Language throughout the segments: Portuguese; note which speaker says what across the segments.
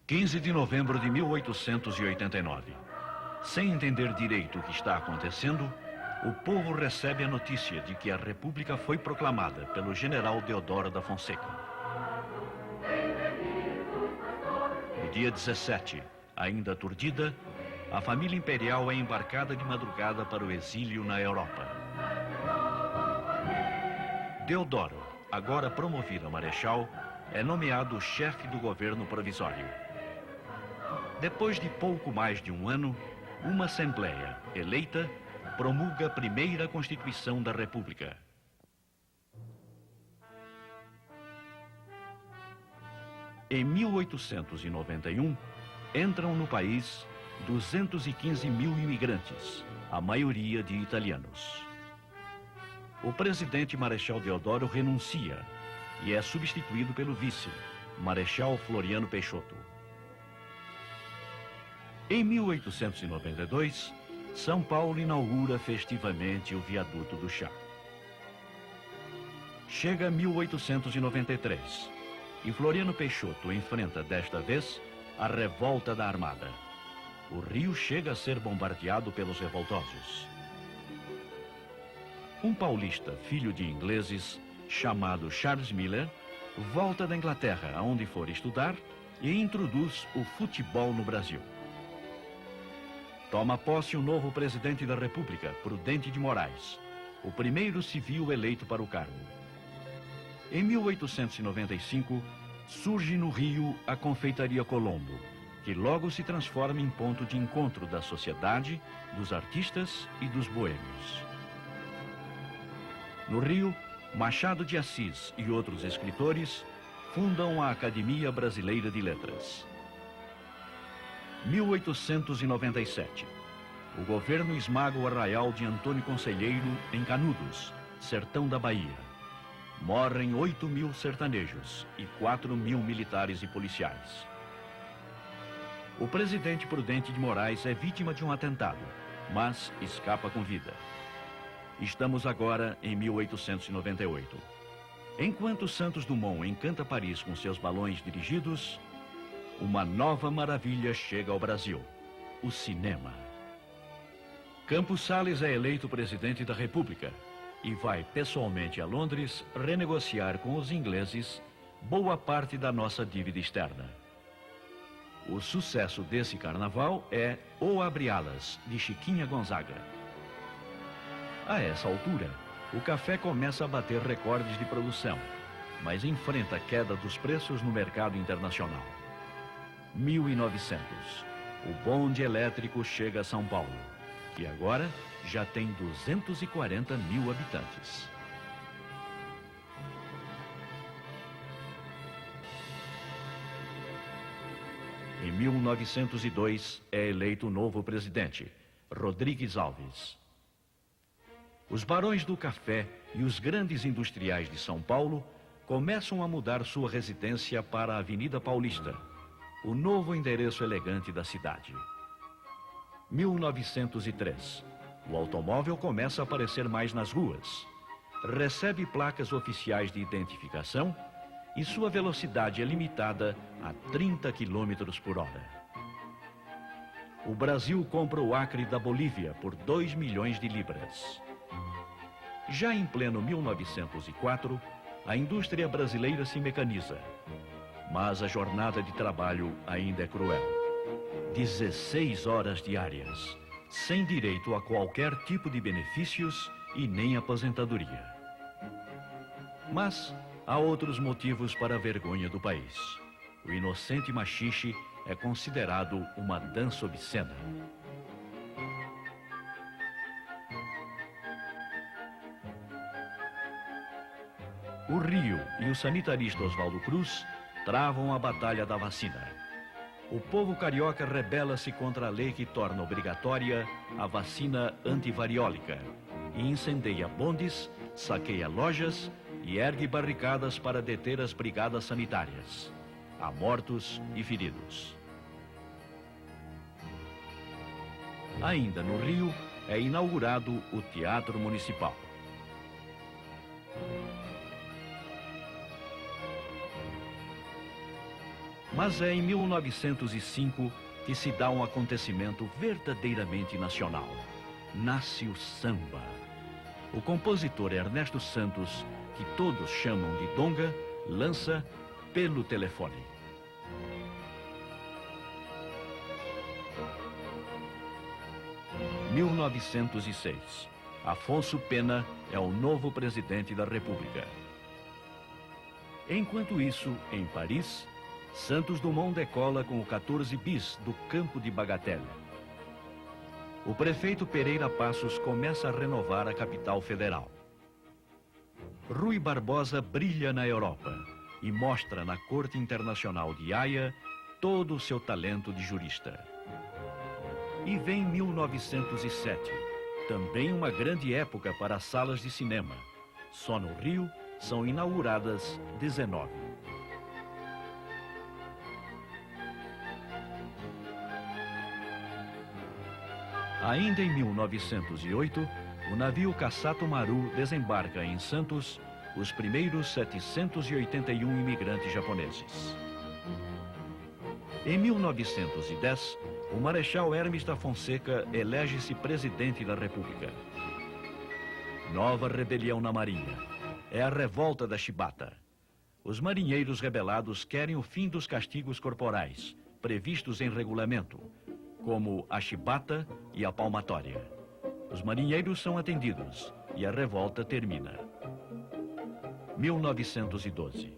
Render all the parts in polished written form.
Speaker 1: 15 de novembro de 1889. Sem entender direito o que está acontecendo, o povo recebe a notícia de que a República foi proclamada pelo general Deodoro da Fonseca. No dia 17, ainda aturdida, a família imperial é embarcada de madrugada para o exílio na Europa. Deodoro, agora promovido a marechal, é nomeado chefe do governo provisório. Depois de pouco mais de um ano, uma Assembleia, eleita, promulga a primeira Constituição da República. Em 1891, entram no país 215 mil imigrantes, a maioria de italianos. O presidente Marechal Deodoro renuncia e é substituído pelo vice, Marechal Floriano Peixoto. Em 1892, São Paulo inaugura festivamente o Viaduto do Chá. Chega 1893 e Floriano Peixoto enfrenta desta vez a revolta da Armada. O Rio chega a ser bombardeado pelos revoltosos. Um paulista, filho de ingleses, chamado Charles Miller, volta da Inglaterra, aonde for estudar, e introduz o futebol no Brasil. Toma posse o novo presidente da República, Prudente de Moraes, o primeiro civil eleito para o cargo. Em 1895, surge no Rio a Confeitaria Colombo, que logo se transforma em ponto de encontro da sociedade, dos artistas e dos boêmios. No Rio, Machado de Assis e outros escritores fundam a Academia Brasileira de Letras. 1897. O governo esmaga o arraial de Antônio Conselheiro em Canudos, sertão da Bahia. Morrem 8 mil sertanejos e 4 mil militares e policiais. O presidente Prudente de Moraes é vítima de um atentado, mas escapa com vida. Estamos agora em 1898. Enquanto Santos Dumont encanta Paris com seus balões dirigidos, uma nova maravilha chega ao Brasil: o cinema. Campos Salles é eleito presidente da República e vai pessoalmente a Londres renegociar com os ingleses boa parte da nossa dívida externa. O sucesso desse carnaval é O Abre Alas, de Chiquinha Gonzaga. A essa altura, o café começa a bater recordes de produção, mas enfrenta a queda dos preços no mercado internacional. 1900, o bonde elétrico chega a São Paulo, que agora já tem 240 mil habitantes. Em 1902, é eleito o novo presidente, Rodrigues Alves. Os barões do café e os grandes industriais de São Paulo começam a mudar sua residência para a Avenida Paulista, o novo endereço elegante da cidade. 1903. O automóvel começa a aparecer mais nas ruas. Recebe placas oficiais de identificação e sua velocidade é limitada a 30 km por hora. O Brasil compra o Acre da Bolívia por 2 milhões de libras. Já em pleno 1904, a indústria brasileira se mecaniza. Mas a jornada de trabalho ainda é cruel. 16 horas diárias, sem direito a qualquer tipo de benefícios e nem aposentadoria. Mas há outros motivos para a vergonha do país. O inocente machixe é considerado uma dança obscena. O Rio e o sanitarista Oswaldo Cruz travam a batalha da vacina. O povo carioca rebela-se contra a lei que torna obrigatória a vacina antivariólica e incendeia bondes, saqueia lojas e ergue barricadas para deter as brigadas sanitárias. Há mortos e feridos. Ainda no Rio, é inaugurado o Teatro Municipal. Mas é em 1905 que se dá um acontecimento verdadeiramente nacional. Nasce o samba. O compositor Ernesto Santos, que todos chamam de Donga, lança Pelo Telefone. Em 1906, Afonso Pena é o novo presidente da República. Enquanto isso, em Paris, Santos Dumont decola com o 14 bis do campo de Bagatelle. O prefeito Pereira Passos começa a renovar a capital federal. Rui Barbosa brilha na Europa e mostra na Corte Internacional de Haia todo o seu talento de jurista. E vem 1907, também uma grande época para as salas de cinema. Só no Rio são inauguradas 19. Ainda em 1908, o navio Kassato Maru desembarca em Santos os primeiros 781 imigrantes japoneses. Em 1910, o Marechal Hermes da Fonseca elege-se presidente da República. Nova rebelião na Marinha. É a revolta da Chibata. Os marinheiros rebelados querem o fim dos castigos corporais, previstos em regulamento, como a chibata e a palmatória. Os marinheiros são atendidos e a revolta termina. 1912.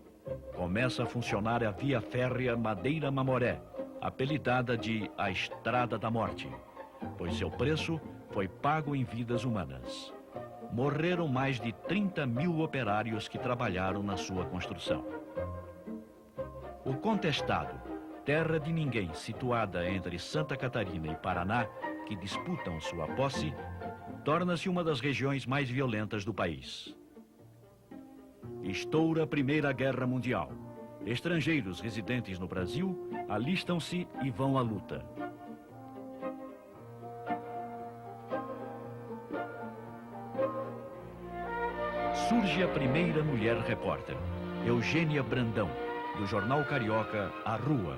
Speaker 1: Começa a funcionar a via férrea Madeira-Mamoré, apelidada de a Estrada da Morte, pois seu preço foi pago em vidas humanas. Morreram mais de 30 mil operários que trabalharam na sua construção. O Contestado, terra de ninguém situada entre Santa Catarina e Paraná, que disputam sua posse, torna-se uma das regiões mais violentas do país. Estoura a Primeira Guerra Mundial. Estrangeiros residentes no Brasil alistam-se e vão à luta. Surge a primeira mulher repórter, Eugênia Brandão, do jornal carioca A Rua.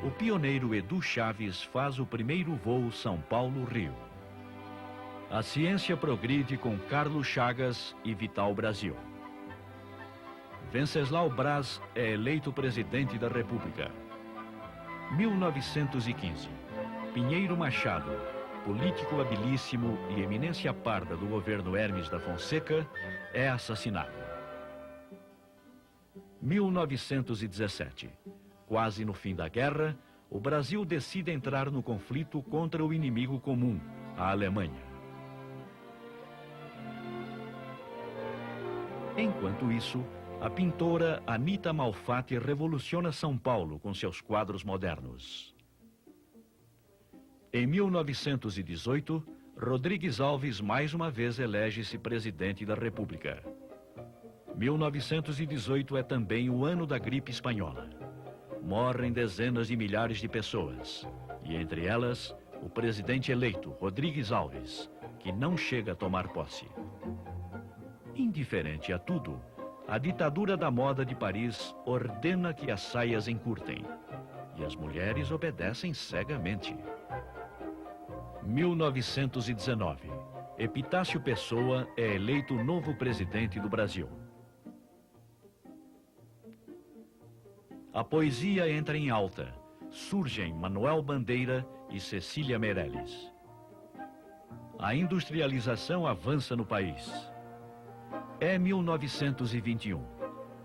Speaker 1: O pioneiro Edu Chaves faz o primeiro voo São Paulo-Rio. A ciência progride com Carlos Chagas e Vital Brasil. Venceslau Braz é eleito presidente da República. 1915. Pinheiro Machado, político habilíssimo e eminência parda do governo Hermes da Fonseca, é assassinado. 1917. Quase no fim da guerra, o Brasil decide entrar no conflito contra o inimigo comum, a Alemanha. Enquanto isso, a pintora Anita Malfatti revoluciona São Paulo com seus quadros modernos. Em 1918, Rodrigues Alves mais uma vez elege-se presidente da República. 1918 é também o ano da gripe espanhola. Morrem dezenas de milhares de pessoas, e entre elas, o presidente eleito, Rodrigues Alves, que não chega a tomar posse. Indiferente a tudo, a ditadura da moda de Paris ordena que as saias encurtem, e as mulheres obedecem cegamente. 1919. Epitácio Pessoa é eleito novo presidente do Brasil. A poesia entra em alta. Surgem Manuel Bandeira e Cecília Meirelles. A industrialização avança no país. É 1921.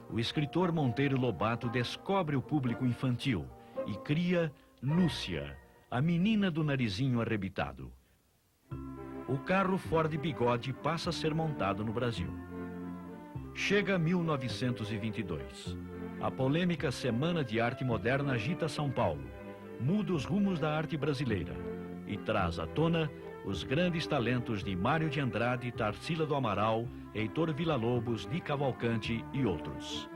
Speaker 1: O escritor Monteiro Lobato descobre o público infantil e cria Lúcia, a menina do narizinho arrebitado. O carro Ford Bigode passa a ser montado no Brasil. Chega 1922. A polêmica Semana de Arte Moderna agita São Paulo, muda os rumos da arte brasileira e traz à tona os grandes talentos de Mário de Andrade, Tarsila do Amaral, Heitor Villa-Lobos, Di Cavalcanti e outros.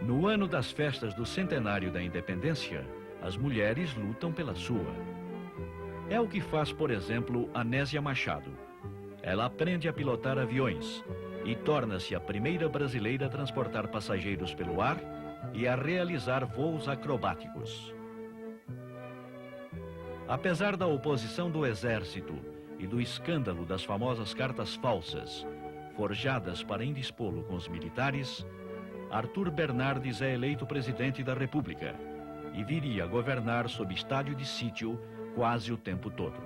Speaker 1: No ano das festas do centenário da independência, as mulheres lutam pela sua. É o que faz, por exemplo, Anésia Machado. Ela aprende a pilotar aviões, e torna-se a primeira brasileira a transportar passageiros pelo ar e a realizar voos acrobáticos. Apesar da oposição do exército e do escândalo das famosas cartas falsas, forjadas para indispô-lo com os militares, Arthur Bernardes é eleito presidente da República e viria a governar sob estádio de sítio quase o tempo todo.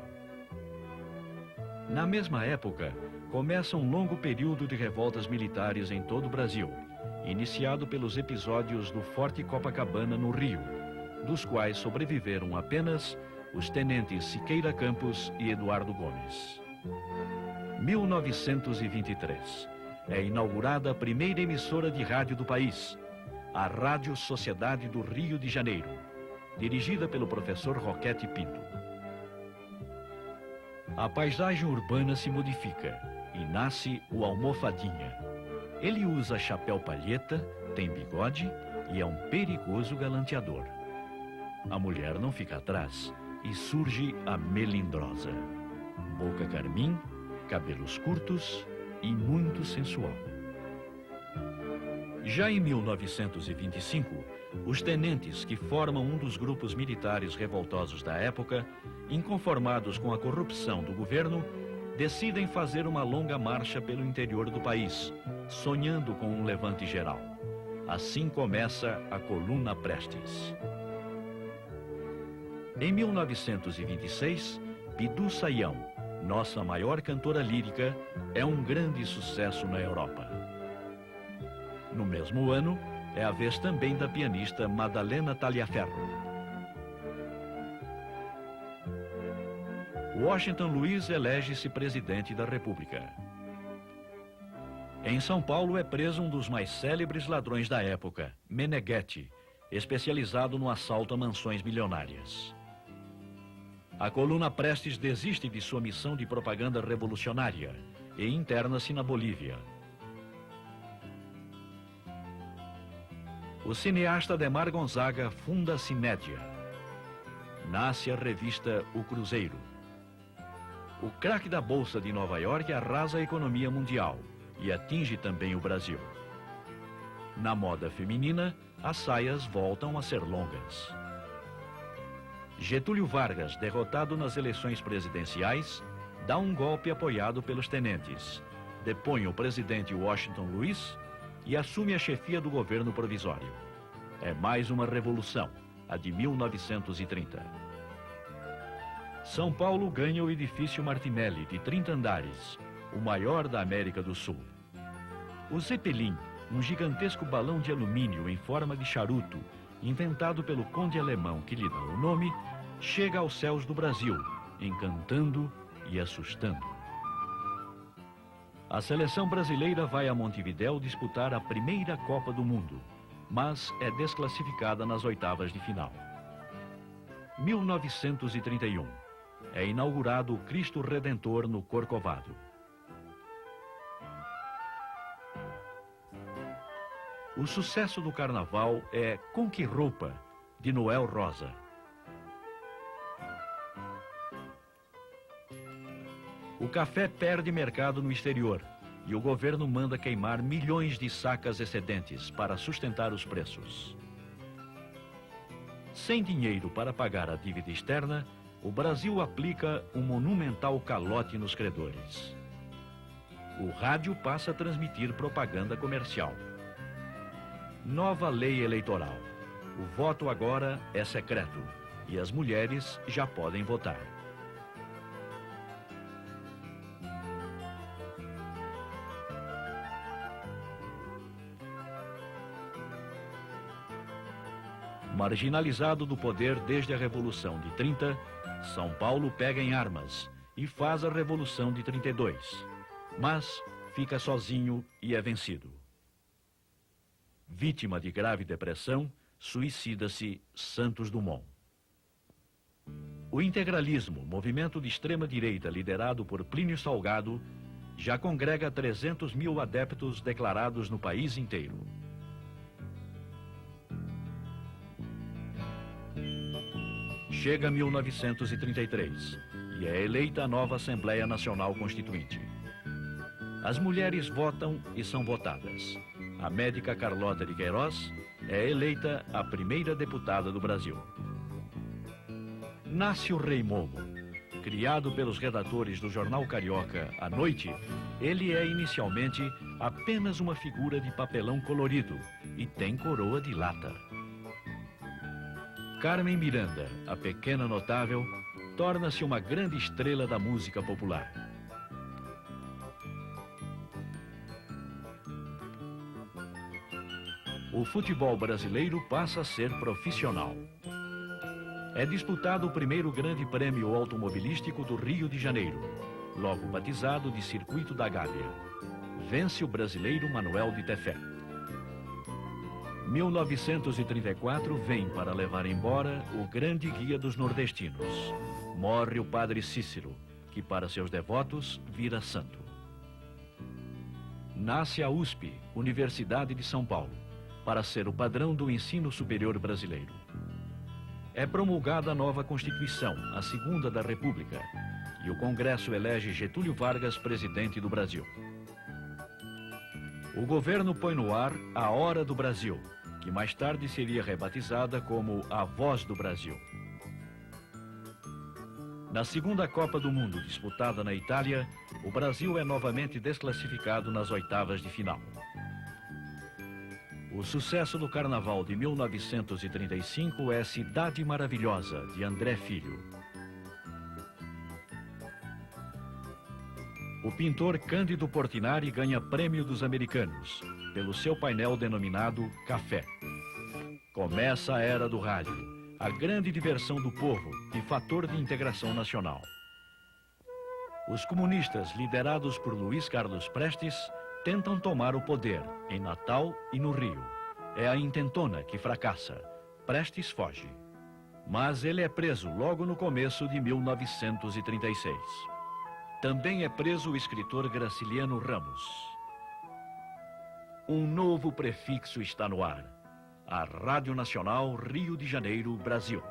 Speaker 1: Na mesma época, começa um longo período de revoltas militares em todo o Brasil, iniciado pelos episódios do Forte Copacabana, no Rio, dos quais sobreviveram apenas os tenentes Siqueira Campos e Eduardo Gomes. 1923. É inaugurada a primeira emissora de rádio do país, a Rádio Sociedade do Rio de Janeiro, dirigida pelo professor Roquete Pinto. A paisagem urbana se modifica e nasce o Almofadinha. Ele usa chapéu palheta, tem bigode e é um perigoso galanteador. A mulher não fica atrás e surge a melindrosa. Boca carmim, cabelos curtos e muito sensual. Já em 1925, os tenentes que formam um dos grupos militares revoltosos da época, inconformados com a corrupção do governo, decidem fazer uma longa marcha pelo interior do país, sonhando com um levante geral. Assim começa a Coluna Prestes. Em 1926, Bidu Sayão, nossa maior cantora lírica, é um grande sucesso na Europa. No mesmo ano, é a vez também da pianista Madalena Taliaferro. Washington Luiz elege-se presidente da República. Em São Paulo é preso um dos mais célebres ladrões da época, Meneghetti, especializado no assalto a mansões milionárias. A Coluna Prestes desiste de sua missão de propaganda revolucionária e interna-se na Bolívia. O cineasta Adhemar Gonzaga funda a Cinédia. Nasce a revista O Cruzeiro. O craque da Bolsa de Nova York arrasa a economia mundial e atinge também o Brasil. Na moda feminina, as saias voltam a ser longas. Getúlio Vargas, derrotado nas eleições presidenciais, dá um golpe apoiado pelos tenentes, depõe o presidente Washington Luiz e assume a chefia do governo provisório. É mais uma revolução, a de 1930. São Paulo ganha o edifício Martinelli, de 30 andares, o maior da América do Sul. O Zeppelin, um gigantesco balão de alumínio em forma de charuto, inventado pelo conde alemão que lhe dá o nome, chega aos céus do Brasil, encantando e assustando. A seleção brasileira vai a Montevidéu disputar a primeira Copa do Mundo, mas é desclassificada nas oitavas de final. 1931. É inaugurado o Cristo Redentor no Corcovado. O sucesso do carnaval é Com Que Roupa, de Noel Rosa. O café perde mercado no exterior e o governo manda queimar milhões de sacas excedentes para sustentar os preços. Sem dinheiro para pagar a dívida externa, o Brasil aplica um monumental calote nos credores. O rádio passa a transmitir propaganda comercial. Nova lei eleitoral. O voto agora é secreto e as mulheres já podem votar. Marginalizado do poder desde a Revolução de 30, São Paulo pega em armas e faz a Revolução de 32, mas fica sozinho e é vencido. Vítima de grave depressão, suicida-se Santos Dumont. O integralismo, movimento de extrema-direita liderado por Plínio Salgado, já congrega 300 mil adeptos declarados no país inteiro. Chega 1933 e é eleita a nova Assembleia Nacional Constituinte. As mulheres votam e são votadas. A médica Carlota de Queiroz é eleita a primeira deputada do Brasil. Nasce o Rei Momo. Criado pelos redatores do jornal carioca à noite, ele é inicialmente apenas uma figura de papelão colorido e tem coroa de lata. Carmen Miranda, a pequena notável, torna-se uma grande estrela da música popular. O futebol brasileiro passa a ser profissional. É disputado o primeiro grande prêmio automobilístico do Rio de Janeiro, logo batizado de Circuito da Gávea. Vence o brasileiro Manuel de Tefé. 1934 vem para levar embora o grande guia dos nordestinos. Morre o padre Cícero, que para seus devotos vira santo. Nasce a USP, Universidade de São Paulo, para ser o padrão do ensino superior brasileiro. É promulgada a nova Constituição, a Segunda da República, e o Congresso elege Getúlio Vargas presidente do Brasil. O governo põe no ar a Hora do Brasil, que mais tarde seria rebatizada como a Voz do Brasil. Na segunda Copa do Mundo, disputada na Itália, o Brasil é novamente desclassificado nas oitavas de final. O sucesso do Carnaval de 1935 é Cidade Maravilhosa, de André Filho. O pintor Cândido Portinari ganha prêmio dos americanos, pelo seu painel denominado Café. Começa a era do rádio, a grande diversão do povo e fator de integração nacional. Os comunistas, liderados por Luiz Carlos Prestes, tentam tomar o poder em Natal e no Rio. É a intentona que fracassa. Prestes foge. Mas ele é preso logo no começo de 1936. Também é preso o escritor Graciliano Ramos. Um novo prefixo está no ar. A Rádio Nacional Rio de Janeiro, Brasil.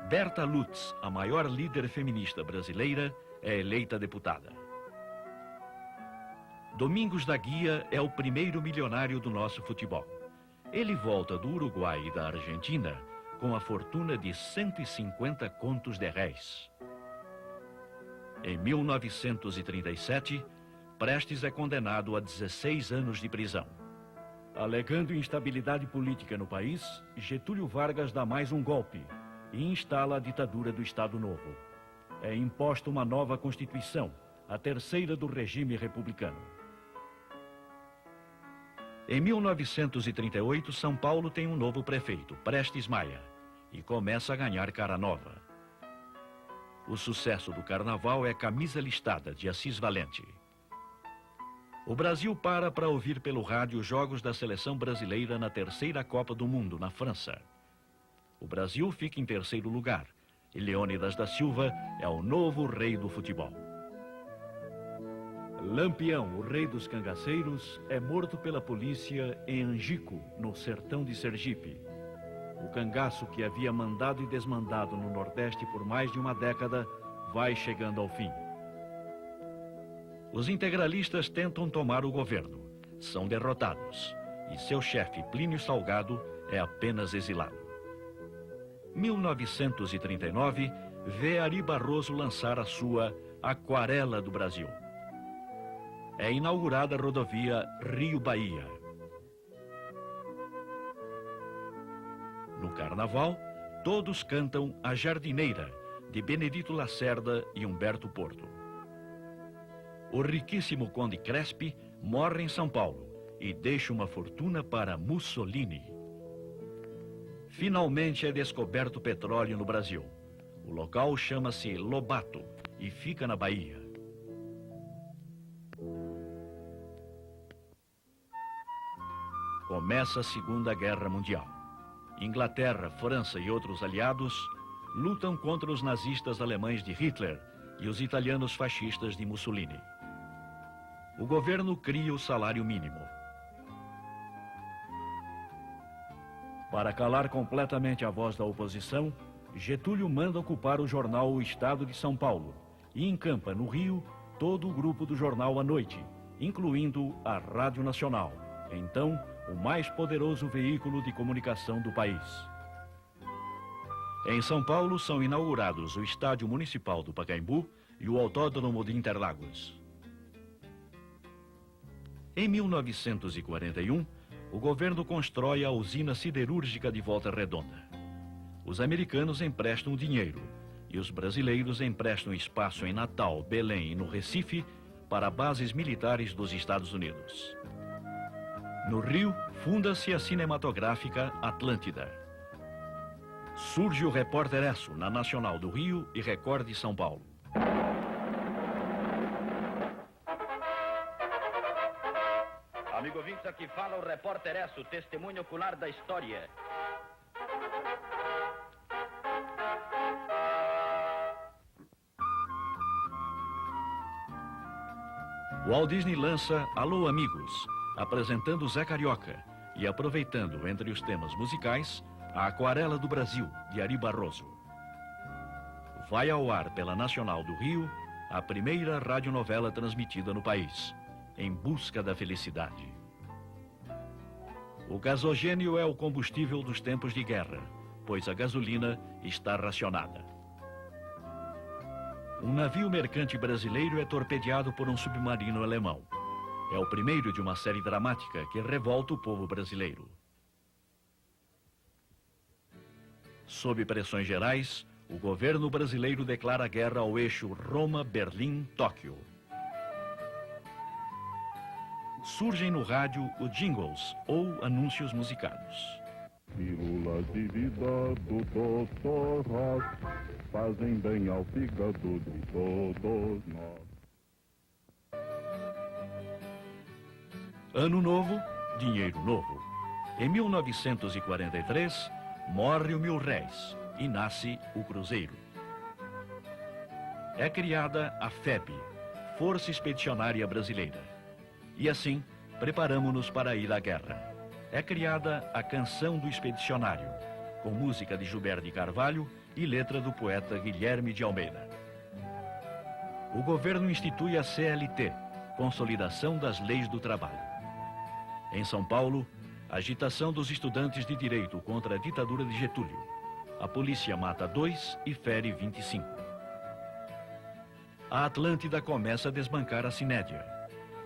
Speaker 1: Berta Lutz, a maior líder feminista brasileira, é eleita deputada. Domingos da Guia é o primeiro milionário do nosso futebol. Ele volta do Uruguai e da Argentina com a fortuna de 150 contos de réis. Em 1937, Prestes é condenado a 16 anos de prisão. Alegando instabilidade política no país, Getúlio Vargas dá mais um golpe e instala a ditadura do Estado Novo. É imposta uma nova Constituição, a terceira do regime republicano. Em 1938, São Paulo tem um novo prefeito, Prestes Maia, e começa a ganhar cara nova. O sucesso do carnaval é Camisa Listada, de Assis Valente. O Brasil para ouvir pelo rádio jogos da seleção brasileira na terceira Copa do Mundo, na França. O Brasil fica em terceiro lugar e Leônidas da Silva é o novo rei do futebol. Lampião, o rei dos cangaceiros, é morto pela polícia em Angico, no sertão de Sergipe. O cangaço que havia mandado e desmandado no Nordeste por mais de uma década vai chegando ao fim. Os integralistas tentam tomar o governo, são derrotados e seu chefe Plínio Salgado é apenas exilado. 1939 vê Ari Barroso lançar a sua Aquarela do Brasil. É inaugurada a rodovia Rio-Bahia. No Carnaval, todos cantam A Jardineira, de Benedito Lacerda e Humberto Porto. O riquíssimo Conde Crespi morre em São Paulo e deixa uma fortuna para Mussolini. Finalmente é descoberto petróleo no Brasil. O local chama-se Lobato e fica na Bahia. Começa a Segunda Guerra Mundial. Inglaterra, França e outros aliados lutam contra os nazistas alemães de Hitler e os italianos fascistas de Mussolini. O governo cria o salário mínimo. Para calar completamente a voz da oposição, Getúlio manda ocupar o jornal O Estado de São Paulo e encampa no Rio todo o grupo do jornal à noite, incluindo a Rádio Nacional, então o mais poderoso veículo de comunicação do país. Em São Paulo são inaugurados o Estádio Municipal do Pacaembu e o Autódromo de Interlagos. Em 1941, o governo constrói a usina siderúrgica de Volta Redonda. Os americanos emprestam dinheiro e os brasileiros emprestam espaço em Natal, Belém e no Recife para bases militares dos Estados Unidos. No Rio, funda-se a cinematográfica Atlântida. Surge o Repórter Esso na Nacional do Rio e Record de São Paulo.
Speaker 2: Amigo ouvintes, aqui fala o Repórter Esso, testemunho ocular da história.
Speaker 1: Walt Disney lança Alô Amigos, apresentando Zé Carioca e aproveitando entre os temas musicais a Aquarela do Brasil, de Ari Barroso. Vai ao ar pela Nacional do Rio a primeira radionovela transmitida no país, Em Busca da Felicidade. O gasogênio é o combustível dos tempos de guerra, pois a gasolina está racionada. Um navio mercante brasileiro é torpedeado por um submarino alemão. É o primeiro de uma série dramática que revolta o povo brasileiro. Sob pressões gerais, o governo brasileiro declara guerra ao eixo Roma-Berlim-Tóquio. Surgem no rádio os jingles ou anúncios musicados.
Speaker 3: Pílulas de vida do Dr. Ross fazem bem ao fígado de todos nós.
Speaker 1: Ano novo, dinheiro novo. Em 1943, morre o Mil-Réis e nasce o Cruzeiro. É criada a FEB, Força Expedicionária Brasileira. E assim, preparamo-nos para ir à guerra. É criada a Canção do Expedicionário, com música de Gilberto de Carvalho e letra do poeta Guilherme de Almeida. O governo institui a CLT, Consolidação das Leis do Trabalho. Em São Paulo, agitação dos estudantes de direito contra a ditadura de Getúlio. A polícia mata 2 e fere 25. A Atlântida começa a desbancar a Cinédia.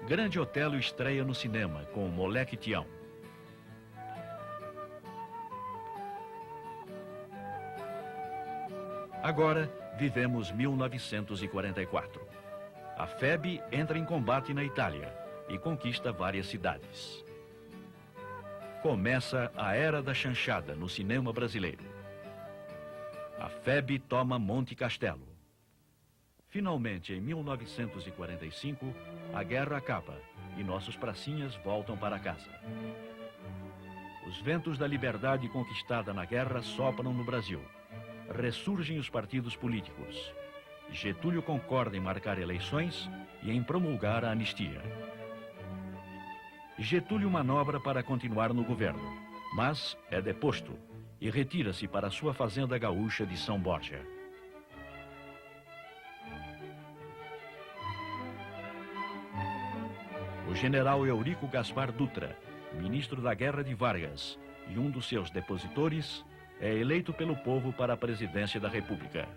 Speaker 1: Grande Otelo estreia no cinema com Moleque Tião. Agora, vivemos 1944. A FEB entra em combate na Itália e conquista várias cidades. Começa a Era da Chanchada no cinema brasileiro. A FEB toma Monte Castelo. Finalmente, em 1945, a guerra acaba e nossos pracinhas voltam para casa. Os ventos da liberdade conquistada na guerra sopram no Brasil. Ressurgem os partidos políticos. Getúlio concorda em marcar eleições e em promulgar a anistia. Getúlio manobra para continuar no governo, mas é deposto e retira-se para sua fazenda gaúcha de São Borja. O general Eurico Gaspar Dutra, ministro da Guerra de Vargas e um dos seus depositores, é eleito pelo povo para a presidência da República.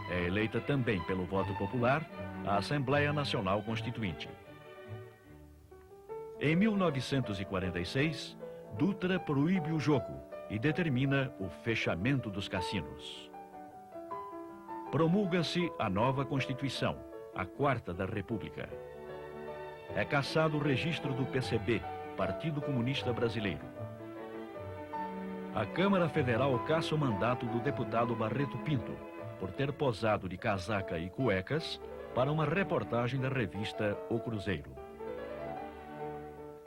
Speaker 1: É eleita também pelo voto popular a Assembleia Nacional Constituinte. Em 1946, Dutra proíbe o jogo e determina o fechamento dos cassinos. Promulga-se a nova Constituição, a Quarta da República. É cassado o registro do PCB, Partido Comunista Brasileiro. A Câmara Federal caça o mandato do deputado Barreto Pinto, por ter posado de casaca e cuecas para uma reportagem da revista O Cruzeiro.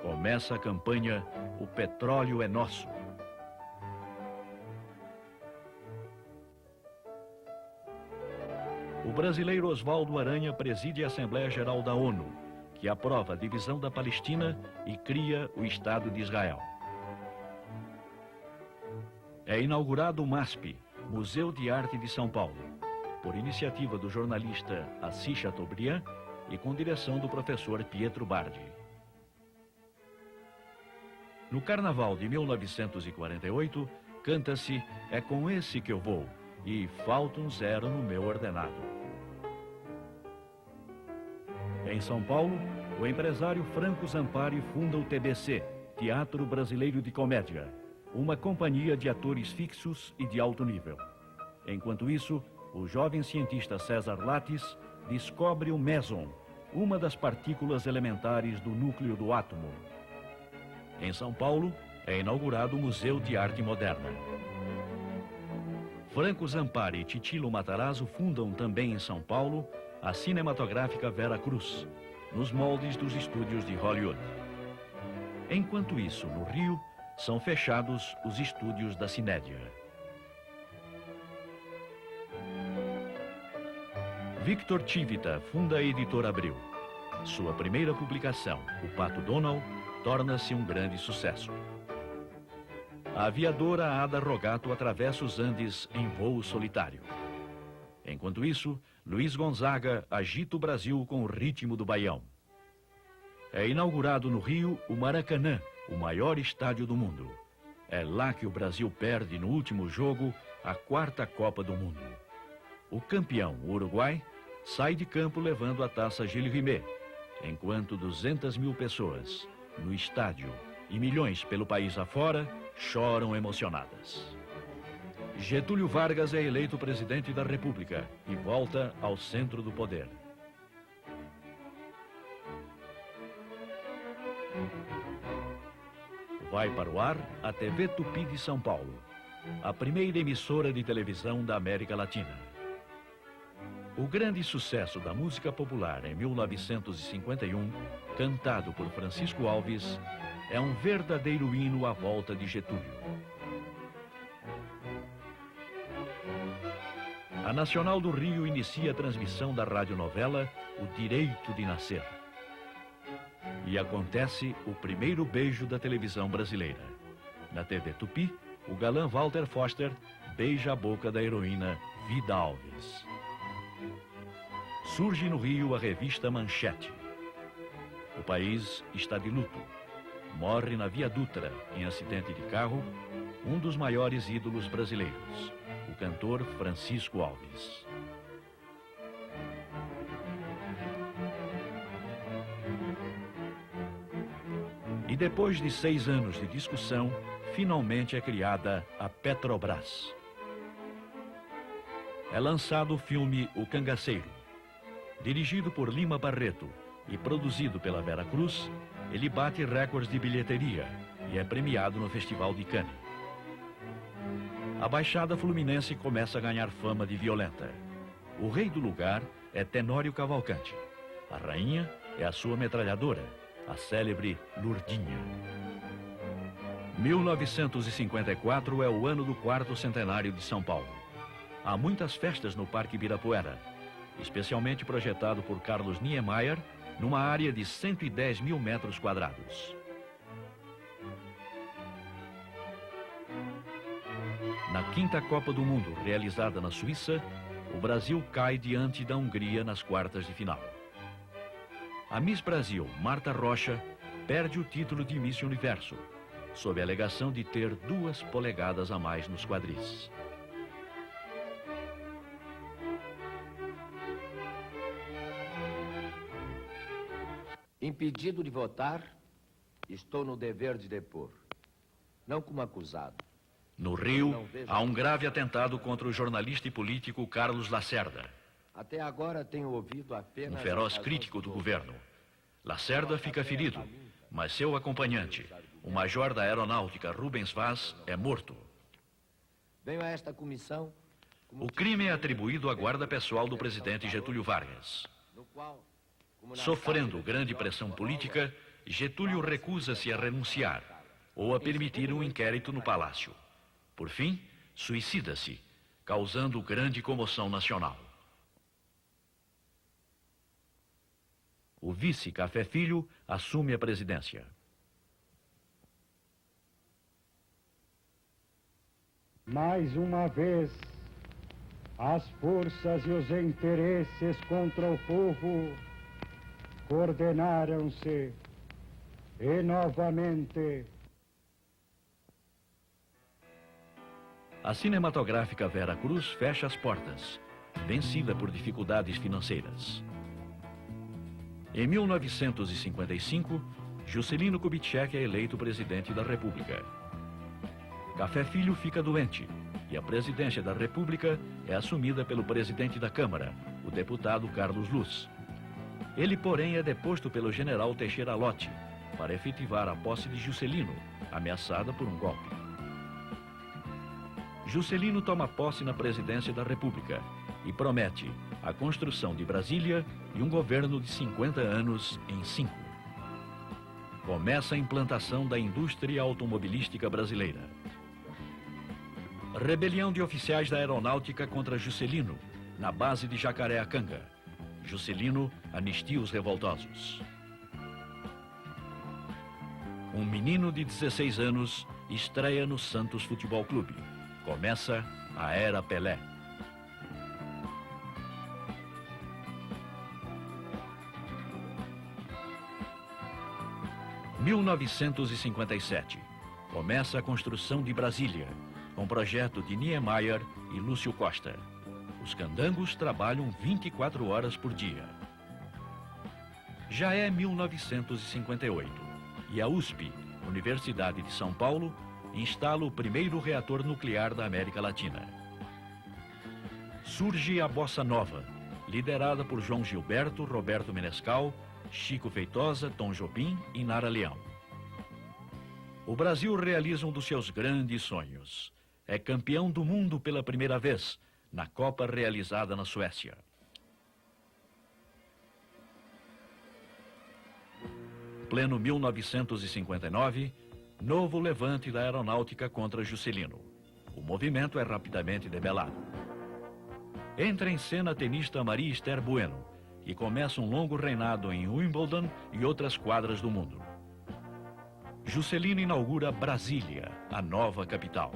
Speaker 1: Começa a campanha O Petróleo é Nosso. O brasileiro Oswaldo Aranha preside a Assembleia Geral da ONU, que aprova a divisão da Palestina e cria o Estado de Israel. É inaugurado o MASP, Museu de Arte de São Paulo, por iniciativa do jornalista Assis Chateaubriand e com direção do professor Pietro Bardi. No Carnaval de 1948, canta-se "É com esse que eu vou" e "Falta um zero no meu ordenado". Em São Paulo, o empresário Franco Zampari funda o TBC, Teatro Brasileiro de Comédia, uma companhia de atores fixos e de alto nível. Enquanto isso, o jovem cientista César Lattes descobre o meson, uma das partículas elementares do núcleo do átomo. Em São Paulo, é inaugurado o Museu de Arte Moderna. Franco Zampari e Titilo Matarazzo fundam também em São Paulo a cinematográfica Vera Cruz, nos moldes dos estúdios de Hollywood. Enquanto isso, no Rio, são fechados os estúdios da Cinédia. Victor Civita funda a Editora Abril. Sua primeira publicação, O Pato Donald, torna-se um grande sucesso. A aviadora Ada Rogato atravessa os Andes em voo solitário. Enquanto isso, Luiz Gonzaga agita o Brasil com o ritmo do baião. É inaugurado no Rio o Maracanã, o maior estádio do mundo. É lá que o Brasil perde no último jogo a 4ª Copa do Mundo. O campeão, o Uruguai, sai de campo levando a taça Gilles Rimet, enquanto 200 mil pessoas no estádio e milhões pelo país afora choram emocionadas. Getúlio Vargas é eleito presidente da República e volta ao centro do poder. Vai para o ar a TV Tupi de São Paulo, a primeira emissora de televisão da América Latina. O grande sucesso da música popular em 1951, cantado por Francisco Alves, é um verdadeiro hino à volta de Getúlio. A Nacional do Rio inicia a transmissão da radionovela O Direito de Nascer. E acontece o primeiro beijo da televisão brasileira. Na TV Tupi, o galã Walter Foster beija a boca da heroína Vida Alves. Surge no Rio a revista Manchete. O país está de luto. Morre na Via Dutra, em acidente de carro, um dos maiores ídolos brasileiros, o cantor Francisco Alves. E depois de 6 anos de discussão, finalmente é criada a Petrobras. É lançado o filme O Cangaceiro. Dirigido por Lima Barreto e produzido pela Vera Cruz, ele bate recordes de bilheteria e é premiado no Festival de Cannes. A Baixada Fluminense começa a ganhar fama de violenta. O rei do lugar é Tenório Cavalcante. A rainha é a sua metralhadora, a célebre Lourdinha. 1954 é o ano do 4º centenário de São Paulo. Há muitas festas no Parque Ibirapuera, especialmente projetado por Carlos Niemeyer, numa área de 110 mil metros quadrados. Na 5ª Copa do Mundo, realizada na Suíça, o Brasil cai diante da Hungria nas quartas de final. A Miss Brasil, Marta Rocha, perde o título de Miss Universo, sob a alegação de ter 2 polegadas a mais nos quadris.
Speaker 4: Impedido de votar, estou no dever de depor, não como acusado.
Speaker 1: No Rio, há um grave atentado contra o jornalista e político Carlos Lacerda.
Speaker 4: Até agora tenho ouvido apenas...
Speaker 1: Um feroz crítico do governo. Lacerda fica ferido, mas seu acompanhante, o major da aeronáutica Rubens Vaz, é morto.
Speaker 4: Venho a esta comissão...
Speaker 1: O crime é atribuído à guarda pessoal do presidente Getúlio Vargas. Sofrendo grande pressão política, Getúlio recusa-se a renunciar ou a permitir um inquérito no palácio. Por fim, suicida-se, causando grande comoção nacional. O vice Café Filho assume a presidência.
Speaker 5: Mais uma vez, as forças e os interesses contra o povo coordenaram-se e novamente
Speaker 1: a cinematográfica Vera Cruz fecha as portas, vencida por dificuldades financeiras. Em 1955, Juscelino Kubitschek é eleito presidente da República. Café Filho fica doente e a presidência da República é assumida pelo presidente da Câmara, o deputado Carlos Luz. Ele, porém, é deposto pelo general Teixeira Lott para efetivar a posse de Juscelino, ameaçada por um golpe. Juscelino toma posse na presidência da República e promete a construção de Brasília e um governo de 50 anos em 5. Começa a implantação da indústria automobilística brasileira. Rebelião de oficiais da aeronáutica contra Juscelino, na base de Jacareacanga. Juscelino anistia os revoltosos. Um menino de 16 anos estreia no Santos Futebol Clube. Começa a Era Pelé. Em 1957, começa a construção de Brasília, com projeto de Niemeyer e Lúcio Costa. Os candangos trabalham 24 horas por dia. Já é 1958 e a USP, Universidade de São Paulo, instala o primeiro reator nuclear da América Latina. Surge a Bossa Nova, liderada por João Gilberto, Roberto Menescal, Chico Feitosa, Tom Jobim e Nara Leão. O Brasil realiza um dos seus grandes sonhos. É campeão do mundo pela primeira vez, na Copa realizada na Suécia. Pleno 1959, novo levante da aeronáutica contra Juscelino. O movimento é rapidamente debelado. Entra em cena a tenista Maria Esther Bueno e começa um longo reinado em Wimbledon e outras quadras do mundo. Juscelino inaugura Brasília, a nova capital.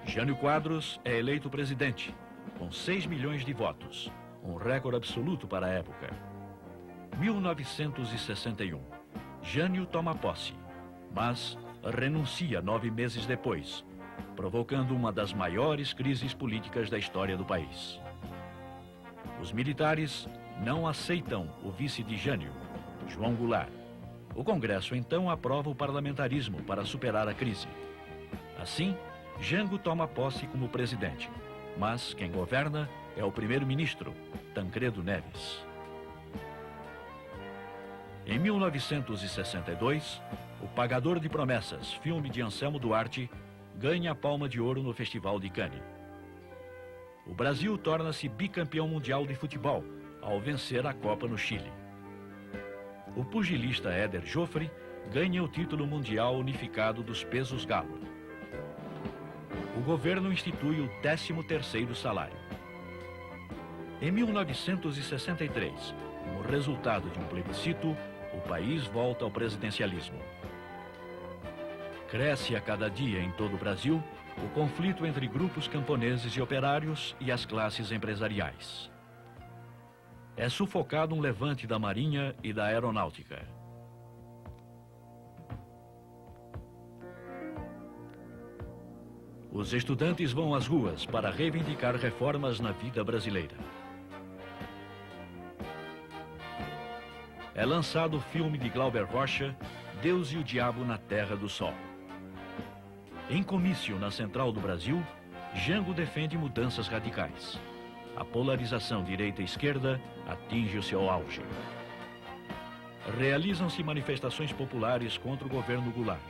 Speaker 1: Jânio Quadros é eleito presidente, com 6 milhões de votos, um recorde absoluto para a época. 1961. Jânio toma posse, mas renuncia 9 meses depois, provocando uma das maiores crises políticas da história do país. Os militares não aceitam o vice de Jânio, João Goulart. O Congresso então aprova o parlamentarismo para superar a crise. Assim, Jango toma posse como presidente, mas quem governa é o primeiro-ministro, Tancredo Neves. Em 1962, O Pagador de Promessas, filme de Anselmo Duarte, ganha a Palma de Ouro no Festival de Cannes. O Brasil torna-se bicampeão mundial de futebol ao vencer a Copa no Chile. O pugilista Éder Joffre ganha o título mundial unificado dos pesos galo. O governo institui o 13º salário. Em 1963, como resultado de um plebiscito, o país volta ao presidencialismo. Cresce a cada dia em todo o Brasil o conflito entre grupos camponeses e operários e as classes empresariais. É sufocado um levante da Marinha e da Aeronáutica. Os estudantes vão às ruas para reivindicar reformas na vida brasileira. É lançado o filme de Glauber Rocha, Deus e o Diabo na Terra do Sol. Em comício na Central do Brasil, Jango defende mudanças radicais. A polarização direita-esquerda atinge o seu auge. Realizam-se manifestações populares contra o governo Goulart.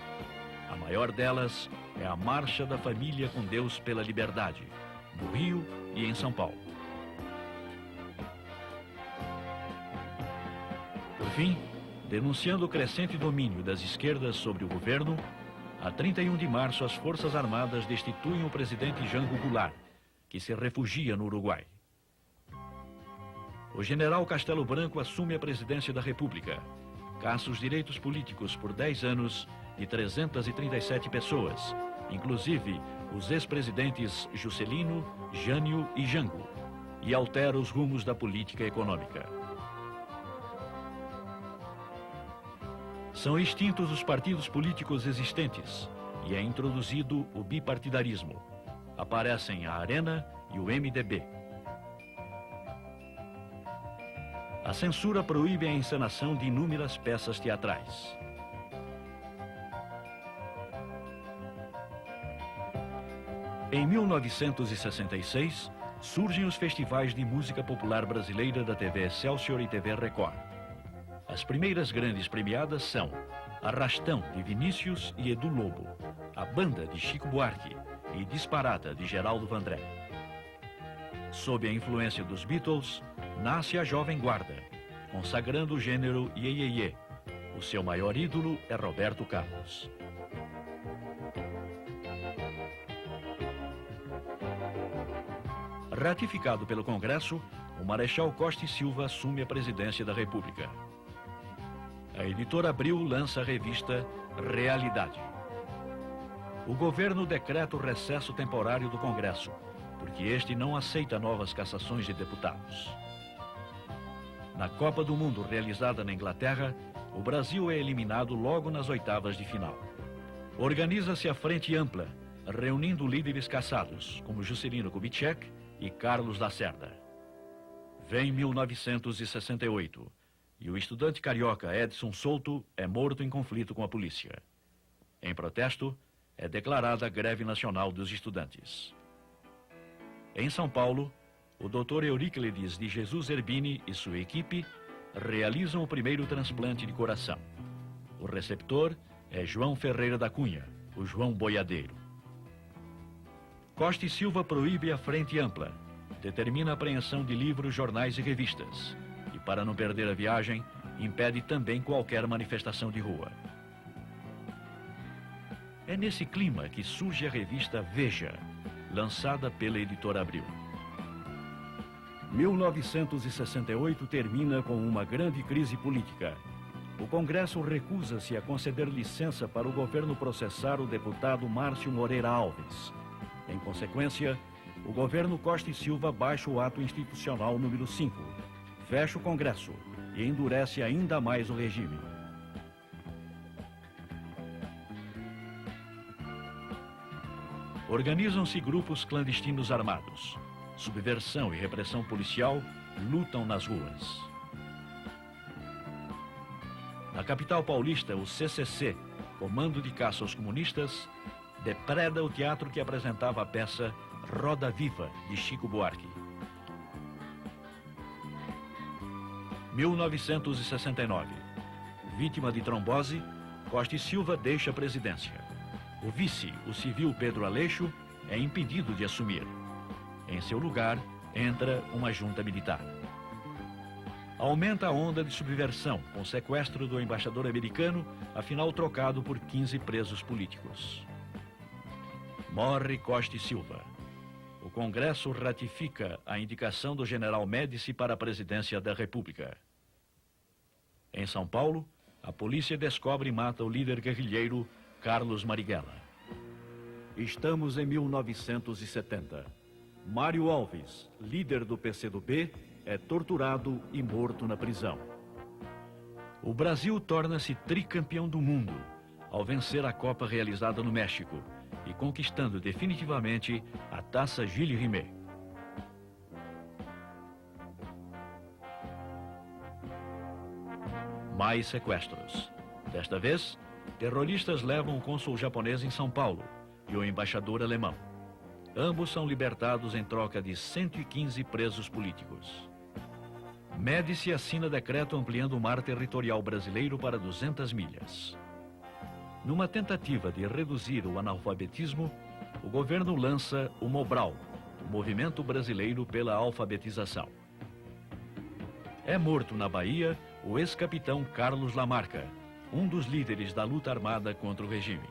Speaker 1: A maior delas é a Marcha da Família com Deus pela Liberdade, no Rio e em São Paulo. Por fim, denunciando o crescente domínio das esquerdas sobre o governo, a 31 de março as Forças Armadas destituem o presidente Jango Goulart, que se refugia no Uruguai. O general Castelo Branco assume a presidência da República, caça os direitos políticos por 10 anos de 337 pessoas inclusive os ex-presidentes Juscelino, Jânio e Jango, e altera os rumos da política econômica. São extintos os partidos políticos existentes e é introduzido o bipartidarismo. Aparecem a Arena e o MDB. A censura proíbe a encenação de inúmeras peças teatrais. Em 1966, surgem os festivais de música popular brasileira da TV Excelsior e TV Record. As primeiras grandes premiadas são Arrastão, de Vinícius e Edu Lobo, A Banda, de Chico Buarque e Disparada, de Geraldo Vandré. Sob a influência dos Beatles, nasce a Jovem Guarda, consagrando o gênero Iê Iê Iê. O seu maior ídolo é Roberto Carlos. Ratificado pelo Congresso, o Marechal Costa e Silva assume a presidência da República. A editora Abril lança a revista Realidade. O governo decreta o recesso temporário do Congresso, porque este não aceita novas cassações de deputados. Na Copa do Mundo realizada na Inglaterra, o Brasil é eliminado logo nas oitavas de final. Organiza-se a Frente Ampla, reunindo líderes cassados, como Juscelino Kubitschek e Carlos Lacerda. Vem 1968, e o estudante carioca Edson Souto é morto em conflito com a polícia. Em protesto, é declarada a greve nacional dos estudantes. Em São Paulo, o Dr. Euríclides de Jesus Erbini e sua equipe realizam o primeiro transplante de coração. O receptor é João Ferreira da Cunha, o João Boiadeiro. Costa e Silva proíbe a Frente Ampla, determina a apreensão de livros, jornais e revistas, e para não perder a viagem, impede também qualquer manifestação de rua. É nesse clima que surge a revista Veja, lançada pela editora Abril. 1968 termina com uma grande crise política. O Congresso recusa-se a conceder licença para o governo processar o deputado Márcio Moreira Alves. Em consequência, o governo Costa e Silva baixa o ato institucional número 5, fecha o Congresso e endurece ainda mais o regime. Organizam-se grupos clandestinos armados. Subversão e repressão policial lutam nas ruas. Na capital paulista, o CCC, Comando de Caça aos Comunistas, depreda o teatro que apresentava a peça Roda Viva, de Chico Buarque. 1969. Vítima de trombose, Costa e Silva deixa a presidência. O vice, o civil Pedro Aleixo, é impedido de assumir. Em seu lugar, entra uma junta militar. Aumenta a onda de subversão, com o sequestro do embaixador americano, afinal trocado por 15 presos políticos. Morre Costa e Silva. O Congresso ratifica a indicação do general Médici para a presidência da República. Em São Paulo, a polícia descobre e mata o líder guerrilheiro Carlos Marighella. Estamos em 1970. Mário Alves, líder do PCdoB, é torturado e morto na prisão. O Brasil torna-se tricampeão do mundo ao vencer a Copa realizada no México e conquistando definitivamente a Taça Gilles Rimet. Mais sequestros. Desta vez, terroristas levam o cônsul japonês em São Paulo e o embaixador alemão. Ambos são libertados em troca de 115 presos políticos. Médici assina decreto ampliando o mar territorial brasileiro para 200 milhas. Numa tentativa de reduzir o analfabetismo, o governo lança o Mobral, o Movimento Brasileiro pela Alfabetização. É morto na Bahia o ex-capitão Carlos Lamarca, um dos líderes da luta armada contra o regime.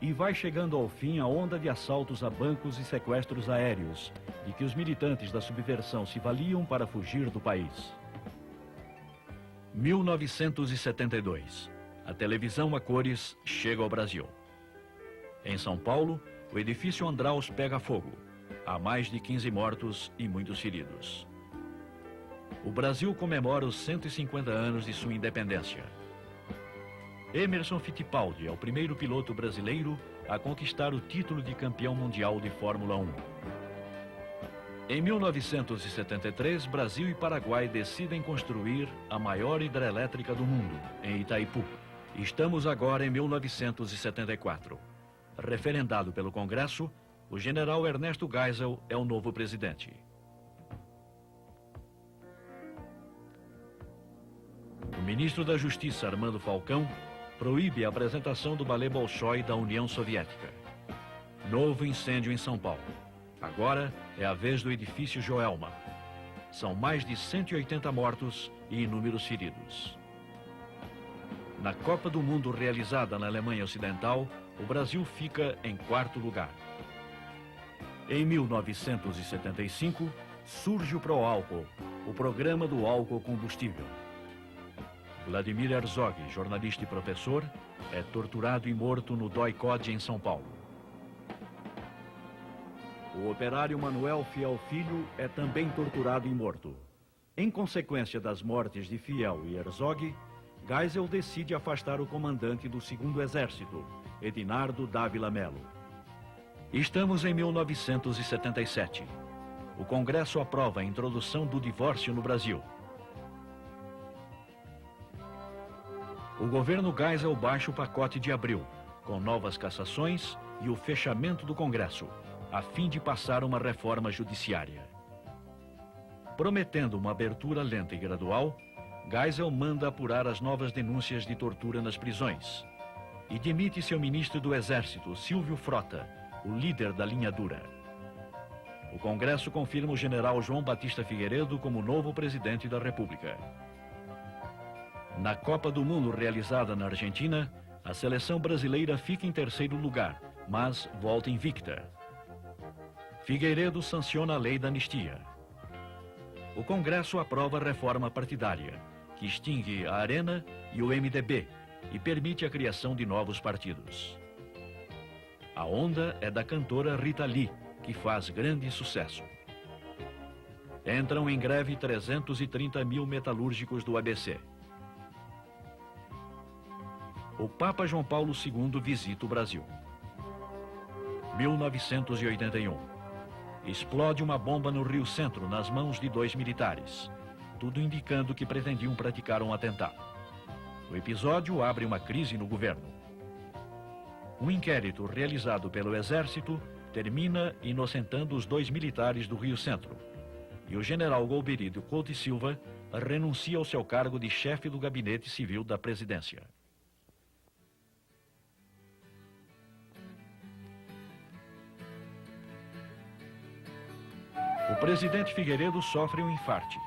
Speaker 1: E vai chegando ao fim a onda de assaltos a bancos e sequestros aéreos, de que os militantes da subversão se valiam para fugir do país. 1972. A televisão a cores chega ao Brasil. Em São Paulo, o edifício Andraus pega fogo. Há mais de 15 mortos e muitos feridos. O Brasil comemora os 150 anos de sua independência. Emerson Fittipaldi é o primeiro piloto brasileiro a conquistar o título de campeão mundial de Fórmula 1. Em 1973, Brasil e Paraguai decidem construir a maior hidrelétrica do mundo, em Itaipu. Estamos agora em 1974. Referendado pelo Congresso, o general Ernesto Geisel é o novo presidente. O ministro da Justiça, Armando Falcão, proíbe a apresentação do balé Bolshoi da União Soviética. Novo incêndio em São Paulo. Agora é a vez do edifício Joelma. São mais de 180 mortos e inúmeros feridos. Na Copa do Mundo realizada na Alemanha Ocidental, o Brasil fica em quarto lugar. Em 1975, surge o Proálcool, o programa do álcool combustível. Vladimir Herzog, jornalista e professor, é torturado e morto no DOI-CODE em São Paulo. O operário Manuel Fiel Filho é também torturado e morto. Em consequência das mortes de Fiel e Herzog, Geisel decide afastar o comandante do 2º Exército, Edinardo Dávila Melo. Estamos em 1977. O Congresso aprova a introdução do divórcio no Brasil. O governo Geisel baixa o pacote de abril, com novas cassações e o fechamento do Congresso, a fim de passar uma reforma judiciária. Prometendo uma abertura lenta e gradual, Geisel manda apurar as novas denúncias de tortura nas prisões e demite seu ministro do Exército, Silvio Frota, o líder da linha dura. O Congresso confirma o general João Batista Figueiredo como novo presidente da República. Na Copa do Mundo realizada na Argentina, a seleção brasileira fica em terceiro lugar, mas volta invicta. Figueiredo sanciona a lei da anistia. O Congresso aprova a reforma partidária, que extingue a Arena e o MDB e permite a criação de novos partidos. A onda é da cantora Rita Lee, que faz grande sucesso. Entram em greve 330 mil metalúrgicos do ABC. O Papa João Paulo II visita o Brasil. 1981. Explode uma bomba no Rio Centro nas mãos de 2 militares, tudo indicando que pretendiam praticar um atentado. O episódio abre uma crise no governo. Um inquérito realizado pelo Exército termina inocentando os 2 militares do Rio Centro, e o general Golberídio Couto e Silva renuncia ao seu cargo de chefe do Gabinete Civil da Presidência. O presidente Figueiredo sofre um infarte,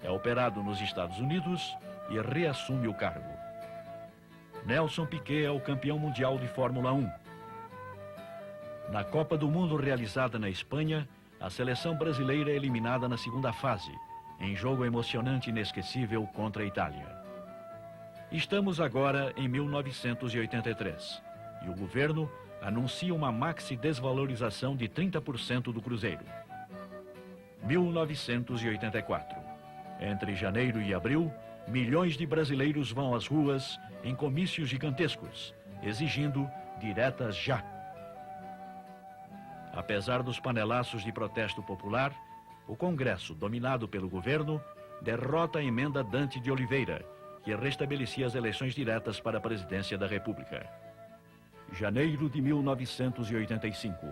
Speaker 1: é operado nos Estados Unidos e reassume o cargo. Nelson Piquet é o campeão mundial de Fórmula 1. Na Copa do Mundo realizada na Espanha, a seleção brasileira é eliminada na segunda fase, em jogo emocionante e inesquecível contra a Itália. Estamos agora em 1983 e o governo anuncia uma maxi-desvalorização de 30% do cruzeiro. 1984. Entre janeiro e abril, milhões de brasileiros vão às ruas em comícios gigantescos, exigindo diretas já. Apesar dos panelaços de protesto popular, o Congresso, dominado pelo governo, derrota a emenda Dante de Oliveira, que restabelecia as eleições diretas para a presidência da República. Janeiro de 1985.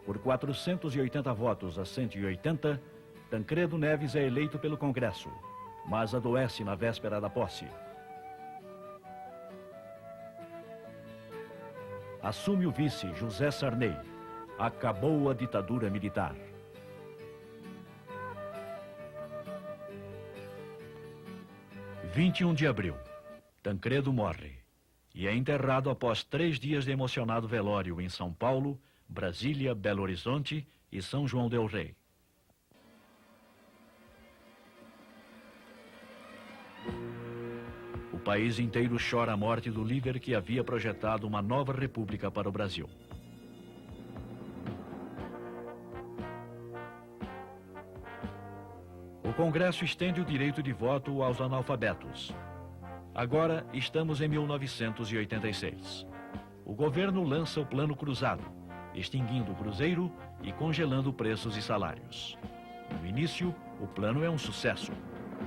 Speaker 1: Por 480 votos a 180, Tancredo Neves é eleito pelo Congresso, mas adoece na véspera da posse. Assume o vice José Sarney. Acabou a ditadura militar. – 21 de abril. Tancredo morre e é enterrado após 3 dias de emocionado velório em São Paulo, Brasília, Belo Horizonte e São João del Rei. O país inteiro chora a morte do líder que havia projetado uma nova república para o Brasil. O Congresso estende o direito de voto aos analfabetos. Agora estamos em 1986. O governo lança o Plano Cruzado, extinguindo o cruzeiro e congelando preços e salários. No início, o plano é um sucesso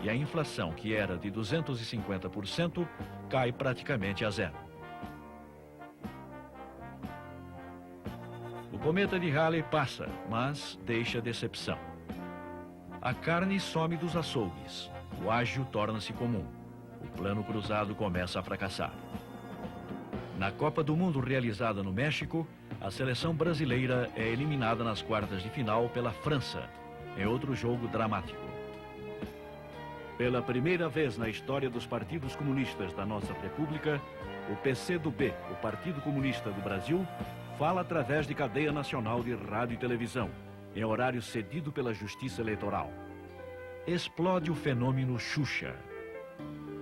Speaker 1: e a inflação, que era de 250%, cai praticamente a zero. O cometa de Halley passa, mas deixa decepção. A carne some dos açougues, o ágio torna-se comum. O Plano Cruzado começa a fracassar. Na Copa do Mundo realizada no México, a seleção brasileira é eliminada nas quartas de final pela França, em outro jogo dramático. Pela primeira vez na história dos partidos comunistas da nossa República, o PCdoB, o Partido Comunista do Brasil, fala através de cadeia nacional de rádio e televisão, em horário cedido pela Justiça Eleitoral. Explode o fenômeno Xuxa.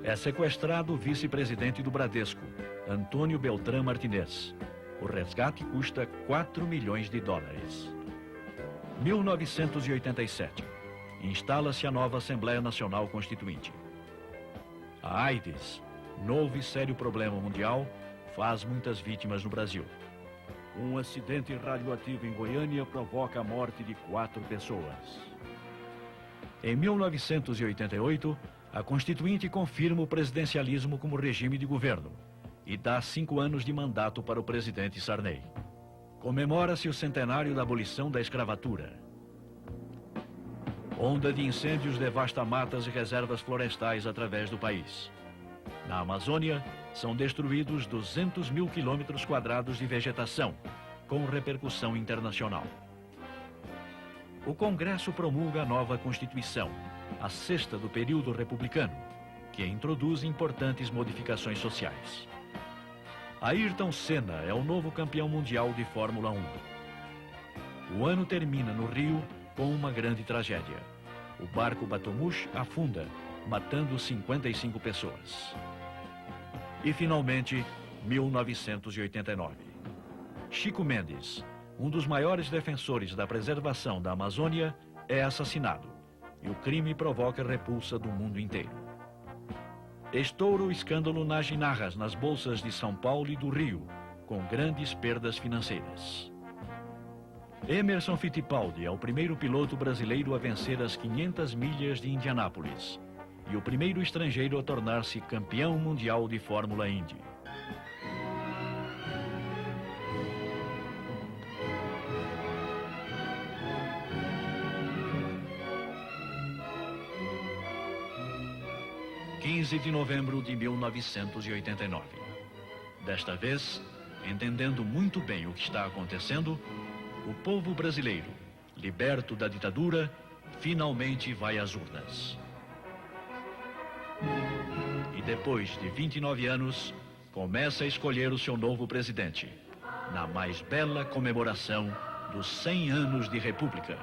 Speaker 1: É sequestrado o vice-presidente do Bradesco, Antônio Beltrán Martinez. O resgate custa 4 milhões de dólares. 1987. Instala-se a nova Assembleia Nacional Constituinte. A AIDS, novo e sério problema mundial, faz muitas vítimas no Brasil. Um acidente radioativo em Goiânia provoca a morte de 4 pessoas. Em 1988, a Constituinte confirma o presidencialismo como regime de governo e dá 5 anos de mandato para o presidente Sarney. Comemora-se o centenário da abolição da escravatura. Onda de incêndios devasta matas e reservas florestais através do país. Na Amazônia, são destruídos 200 mil quilômetros quadrados de vegetação, com repercussão internacional. O Congresso promulga a nova Constituição, a 6ª do período republicano, que introduz importantes modificações sociais. Ayrton Senna é o novo campeão mundial de Fórmula 1. O ano termina no Rio com uma grande tragédia. O barco Batomush afunda, matando 55 pessoas. E, finalmente, 1989. Chico Mendes, um dos maiores defensores da preservação da Amazônia, é assassinado. E o crime provoca repulsa do mundo inteiro. Estoura o escândalo nas ginarras nas bolsas de São Paulo e do Rio, com grandes perdas financeiras. Emerson Fittipaldi é o primeiro piloto brasileiro a vencer as 500 milhas de Indianápolis e o primeiro estrangeiro a tornar-se campeão mundial de Fórmula Indy. De novembro de 1989. Desta vez, entendendo muito bem o que está acontecendo, o povo brasileiro, liberto da ditadura, finalmente vai às urnas. E depois de 29 anos, começa a escolher o seu novo presidente, na mais bela comemoração dos 100 anos de República.